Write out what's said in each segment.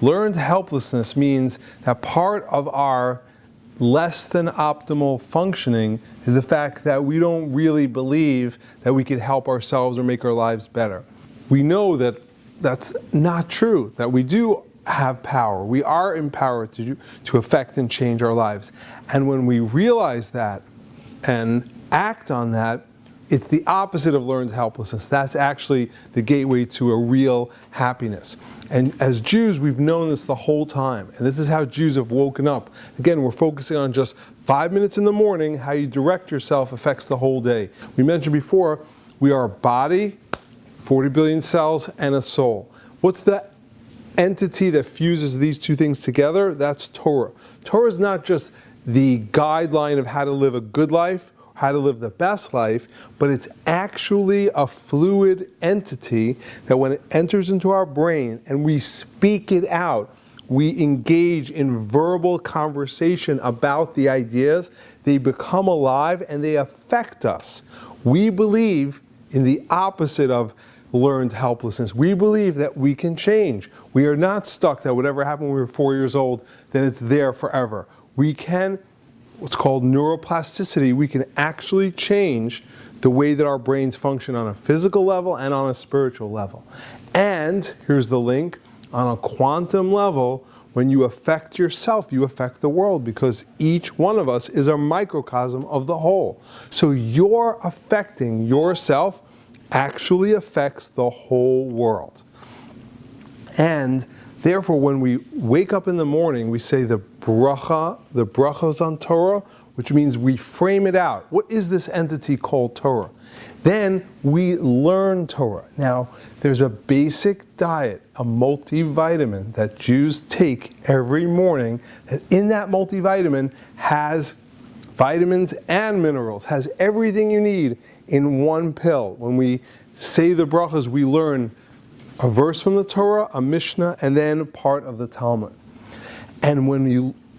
Learned helplessness means that part of our less than optimal functioning is the fact that we don't really believe that we could help ourselves or make our lives better. We know that that's not true, that we do have power. We are empowered to affect and change our lives. And when we realize that and act on that, it's the opposite of learned helplessness. That's actually the gateway to a real happiness. And as Jews, we've known this the whole time. And this is how Jews have woken up. Again, we're focusing on just 5 minutes in the morning. How you direct yourself affects the whole day. We mentioned before, we are a body, 40 billion cells, and a soul. What's the entity that fuses these two things together? That's Torah. Torah is not just the guideline of how to live a good life, how to live the best life, but it's actually a fluid entity that when it enters into our brain and we speak it out, we engage in verbal conversation about the ideas, they become alive and they affect us. We believe in the opposite of learned helplessness. We believe that we can change. We are not stuck that whatever happened when we were 4 years old, then it's there forever. We can, what's called neuroplasticity, we can actually change the way that our brains function on a physical level and on a spiritual level. And, here's the link, on a quantum level, when you affect yourself, you affect the world, because each one of us is a microcosm of the whole. So your affecting yourself actually affects the whole world. And therefore, when we wake up in the morning, we say the brachos on Torah, which means we frame it out. What is this entity called Torah? Then we learn Torah. Now, there's a basic diet, a multivitamin that Jews take every morning, that in that multivitamin has vitamins and minerals, has everything you need in one pill. When we say the brachas, we learn a verse from the Torah, a Mishnah, and then part of the Talmud. And when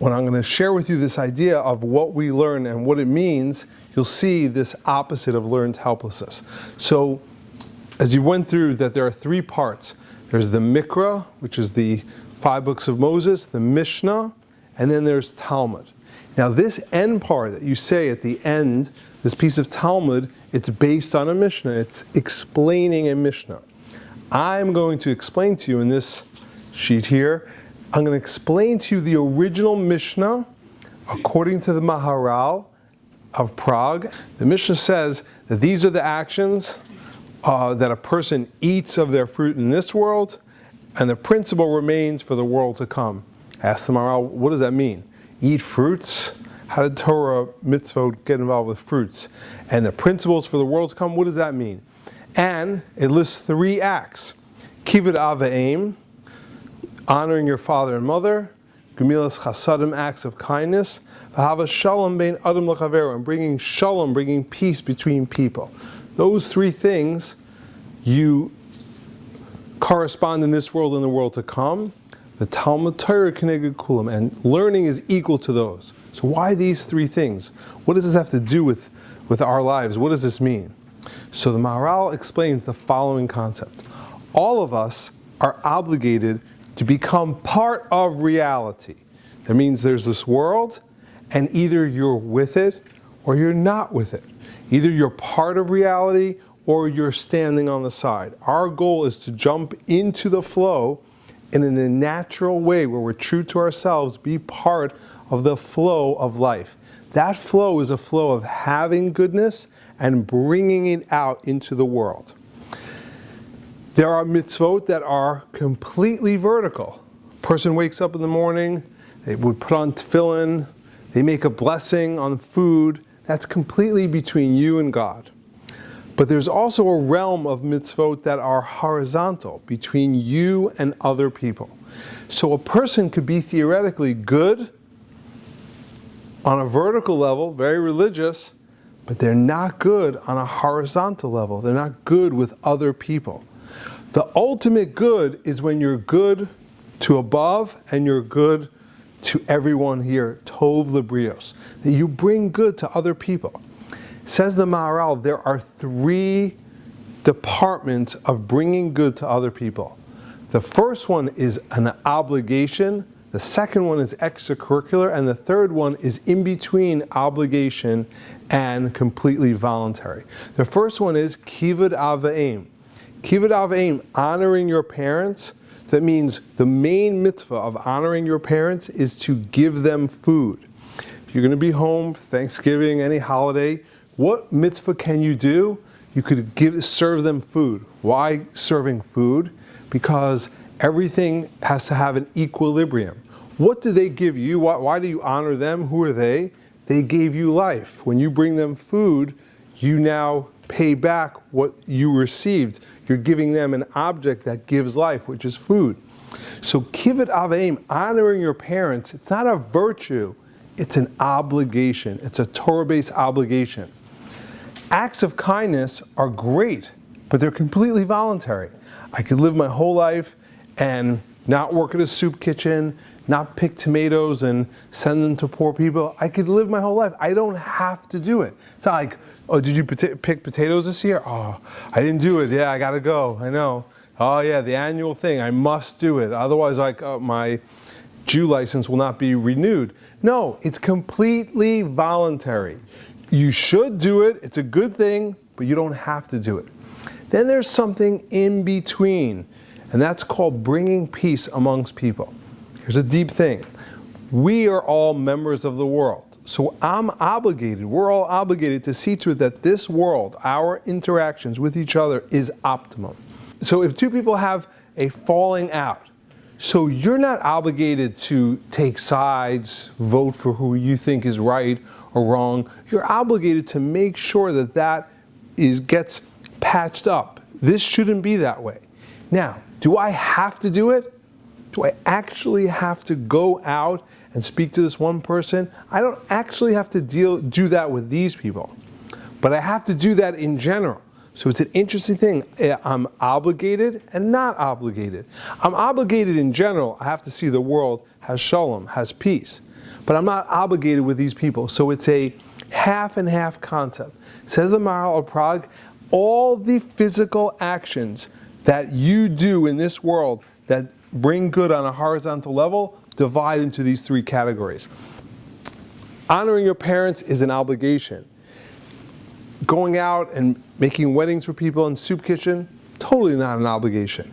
I'm going to share with you this idea of what we learn and what it means, you'll see this opposite of learned helplessness. So, as you went through that there are 3 parts. There's the Mikra, which is the 5 books of Moses, the Mishnah, and then there's Talmud. Now this end part that you say at the end, this piece of Talmud, it's based on a Mishnah. It's explaining a Mishnah. I'm going to explain to you in this sheet here, I'm going to explain to you the original Mishnah according to the Maharal of Prague. The Mishnah says that these are the actions that a person eats of their fruit in this world, and the principle remains for the world to come. Ask the Maharal, what does that mean? Eat fruits? How did Torah mitzvot get involved with fruits? And the principles for the world to come, what does that mean? And it lists 3 acts. Kivud av v'em, honoring your father and mother. Gemilas chasadim, acts of kindness. V'hava shalom bein adam l'chavero, and bringing shalom, bringing peace between people. Those 3 things you correspond in this world and the world to come. The Talmud Torah Keneged Kulam, and learning is equal to those. So why these 3 things? What does this have to do with our lives? What does this mean? So the Maharal explains the following concept. All of us are obligated to become part of reality. That means there's this world, and either you're with it or you're not with it. Either you're part of reality or you're standing on the side. Our goal is to jump into the flow and in a natural way where we're true to ourselves, be part of the flow of life. That flow is a flow of having goodness and bringing it out into the world. There are mitzvot that are completely vertical. A person wakes up in the morning, they would put on tefillin, they make a blessing on food. That's completely between you and God. But there's also a realm of mitzvot that are horizontal, between you and other people. So a person could be theoretically good on a vertical level, very religious, but they're not good on a horizontal level. They're not good with other people. The ultimate good is when you're good to above and you're good to everyone here, tov lebrios, that you bring good to other people. Says the Maharal, there are 3 departments of bringing good to other people. The first one is an obligation, the second one is extracurricular, and the third one is in between obligation and completely voluntary. The first one is kivud av v'em. Kivud av v'em, honoring your parents. That means the main mitzvah of honoring your parents is to give them food. If you're going to be home, Thanksgiving, any holiday, what mitzvah can you do? You could serve them food. Why serving food? Because everything has to have an equilibrium. What do they give you? Why do you honor them? Who are they? They gave you life. When you bring them food, you now pay back what you received. You're giving them an object that gives life, which is food. So kivud av v'em, honoring your parents, it's not a virtue, it's an obligation. It's a Torah-based obligation. Acts of kindness are great, but they're completely voluntary. I could live my whole life and not work at a soup kitchen, not pick tomatoes and send them to poor people. I could live my whole life. I don't have to do it. It's not like, oh, did you pick potatoes this year? Oh, I didn't do it. Yeah, I gotta go. I know. Oh yeah, the annual thing. I must do it. Otherwise, my Jew license will not be renewed. No, it's completely voluntary. You should do it. It's a good thing, but you don't have to do it. Then there's something in between, and that's called bringing peace amongst people. Here's a deep thing. We are all members of the world. So we're all obligated to see to it that this world, our interactions with each other, is optimum. So if two people have a falling out, so you're not obligated to take sides, vote for who you think is right or wrong. You're obligated to make sure that gets patched up. This shouldn't be that way. Now, do I have to do it? Do I actually have to go out and speak to this one person? I don't actually have to do that with these people, but I have to do that in general. So it's an interesting thing. I'm obligated and not obligated. I'm obligated in general. I have to see the world has shalom, has peace, but I'm not obligated with these people. So it's a half and half concept. Says the Maharal of Prague, all the physical actions that you do in this world that bring good on a horizontal level divide into these three categories. Honoring your parents is an obligation. Going out and making weddings for people in soup kitchen, totally not an obligation.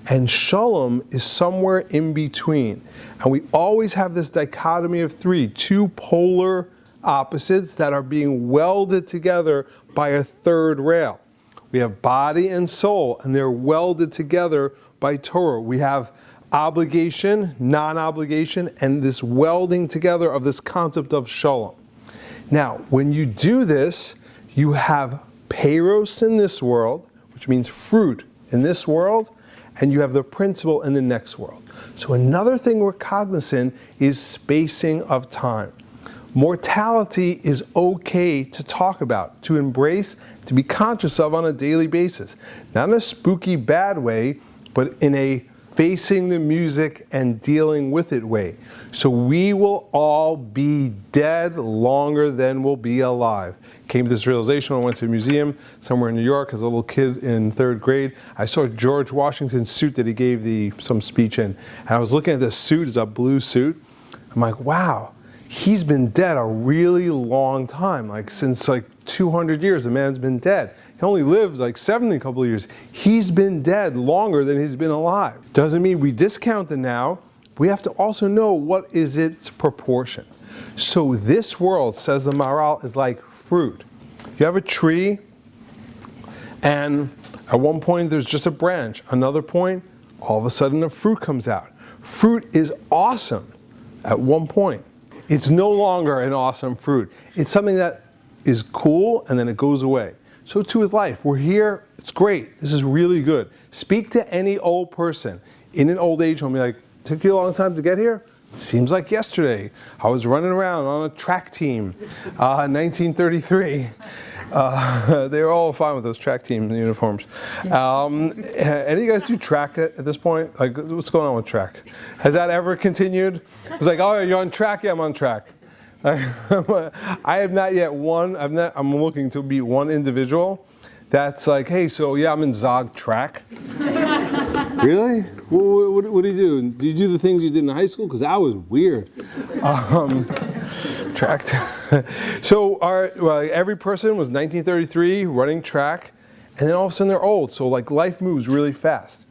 And shalom is somewhere in between. And we always have this dichotomy of two polar opposites that are being welded together by a third rail. We have body and soul, and they're welded together by Torah. We have obligation, non-obligation, and this welding together of this concept of shalom. Now, when you do this, you have peiros in this world, which means fruit in this world, and you have the principle in the next world. So another thing we're cognizant is spacing of time. Mortality is okay to talk about, to embrace, to be conscious of on a daily basis. Not in a spooky bad way, but in a facing the music and dealing with it way. So we will all be dead longer than we'll be alive. Came to this realization when I went to a museum somewhere in New York as a little kid in 3rd grade. I saw George Washington's suit that he gave some speech in. And I was looking at this suit, it's a blue suit. I'm like, wow, he's been dead a really long time. Since 200 years, the man's been dead. He only lived 70 a couple of years. He's been dead longer than he's been alive. Doesn't mean we discount it now. We have to also know what is its proportion. So this world, says the Maharal, is like fruit. You have a tree, and at one point there's just a branch. Another point, all of a sudden the fruit comes out. Fruit is awesome at one point. It's no longer an awesome fruit. It's something that is cool and then it goes away. So too with life. We're here, it's great, this is really good. Speak to any old person in an old age home, be like, took you a long time to get here? Seems like yesterday. I was running around on a track team, 1933. They were all fine with those track team uniforms. Any of you guys do track at this point? What's going on with track? Has that ever continued? It was like, oh, you're on track? Yeah, I'm on track. I have not yet I'm looking to be one individual that's like, hey, so yeah, I'm in Zog track. Really? What do you do? Do you do the things you did in high school? Because that was weird. Track. So every person was 1933 running track, and then all of a sudden they're old. So like life moves really fast.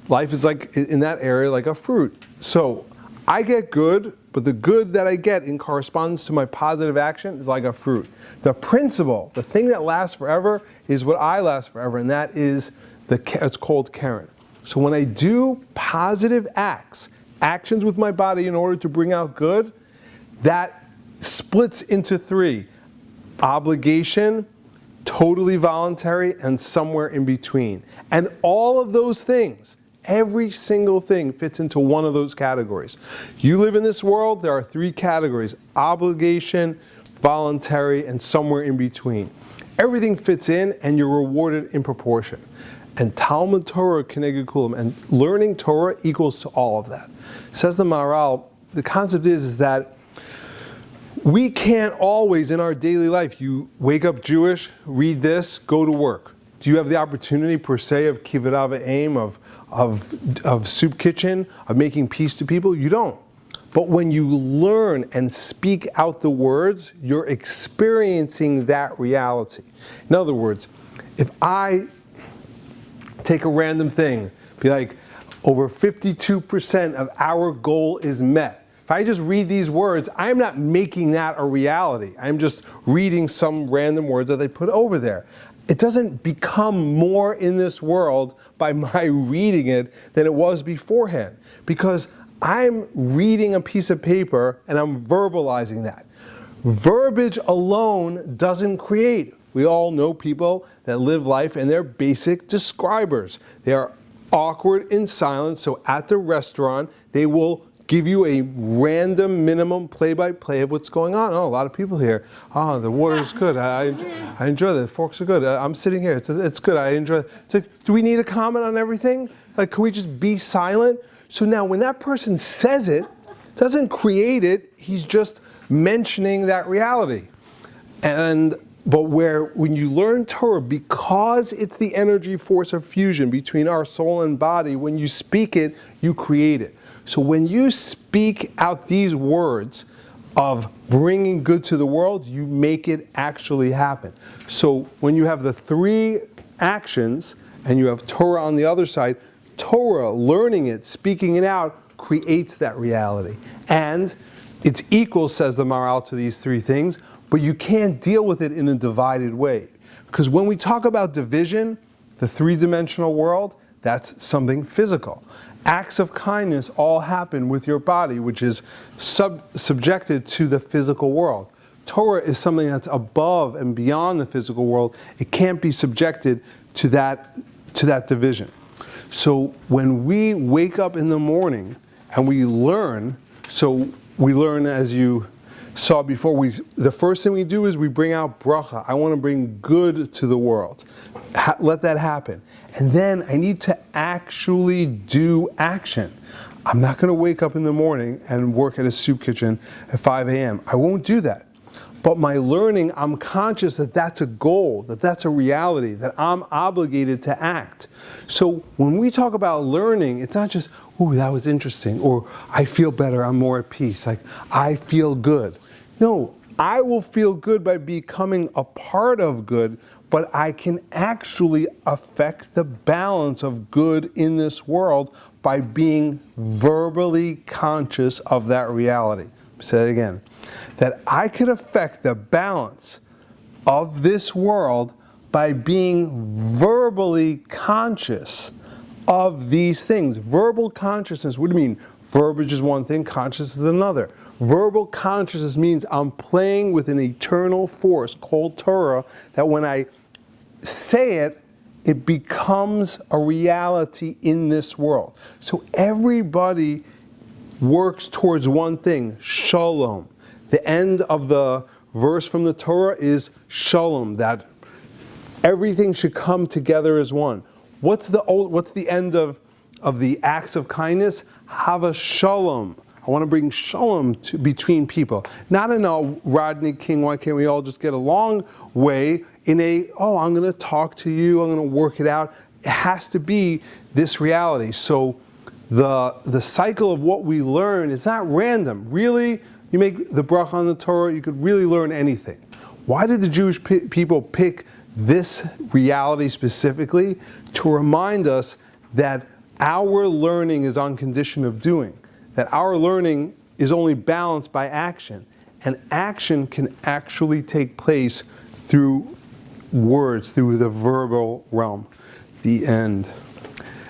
Life is like in that area like a fruit. So I get good, but the good that I get in correspondence to my positive action is like a fruit. The principle, the thing that lasts forever, is what I last forever, and that is it's called Karen. So when I do positive actions with my body in order to bring out good, that splits into three: obligation, totally voluntary, and somewhere in between. And all of those things, every single thing fits into one of those categories. You live in this world, there are three categories: obligation, voluntary, and somewhere in between. Everything fits in, and you're rewarded in proportion. And Talmud Torah Keneged Kulam, and learning Torah equals to all of that. Says the Maharal, the concept is that we can't always, in our daily life, you wake up Jewish, read this, go to work. Do you have the opportunity, per se, of kibbutz aim, of soup kitchen, of making peace to people? You don't. But when you learn and speak out the words, you're experiencing that reality. In other words, if I take a random thing, be like, over 52% of our goal is met. If I just read these words, I'm not making that a reality. I'm just reading some random words that they put over there. It doesn't become more in this world by my reading it than it was beforehand, because I'm reading a piece of paper and I'm verbalizing that. Verbiage alone doesn't create. We all know people that live life and they're basic describers. They are awkward in silence, so at the restaurant, they will give you a random minimum play-by-play of what's going on. Oh, a lot of people here. Oh, the water is good. I enjoy that. The forks are good. I'm sitting here. It's good. I enjoy it. It's like, do we need a comment on everything? Like, can we just be silent? So now when that person says it, doesn't create it, he's just mentioning that reality. But when you learn Torah, because it's the energy force of fusion between our soul and body, when you speak it, you create it. So when you speak out these words of bringing good to the world, you make it actually happen. So when you have the three actions and you have Torah on the other side, Torah, learning it, speaking it out, creates that reality. And it's equal, says the Maharal, to these three things, but you can't deal with it in a divided way. Because when we talk about division, the three-dimensional world, that's something physical. Acts of kindness all happen with your body, which is subjected to the physical world. Torah is something that's above and beyond the physical world. It can't be subjected to that division. So when we wake up in the morning and we learn, as you saw before, the first thing we do is we bring out bracha. I want to bring good to the world. Let that happen. And then I need to actually do action. I'm not going to wake up in the morning and work at a soup kitchen at 5 a.m. I won't do that. But my learning, I'm conscious that that's a goal, that that's a reality, that I'm obligated to act. So when we talk about learning, it's not just, ooh, that was interesting, or I feel better, I'm more at peace, like I feel good. No, I will feel good by becoming a part of good, but I can actually affect the balance of good in this world by being verbally conscious of that reality. Say it again. That I could affect the balance of this world by being verbally conscious of these things. Verbal consciousness, what do you mean? Verbiage is one thing, consciousness is another. Verbal consciousness means I'm playing with an eternal force called Torah, that when I say it, it becomes a reality in this world. So everybody works towards one thing, shalom. The end of the verse from the Torah is shalom, that everything should come together as one. What's the end of the acts of kindness? Hava shalom. I want to bring shalom between people. Not in a Rodney King, why can't we all just get along way, in a, I'm going to talk to you, I'm going to work it out. it has to be this reality. So the cycle of what we learn is not random. Really, you make the bracha on the Torah, you could really learn anything. Why did the Jewish people pick this reality specifically? To remind us that our learning is on condition of doing, that our learning is only balanced by action, and action can actually take place through words, through the verbal realm. The end.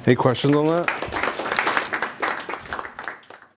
Any questions on that?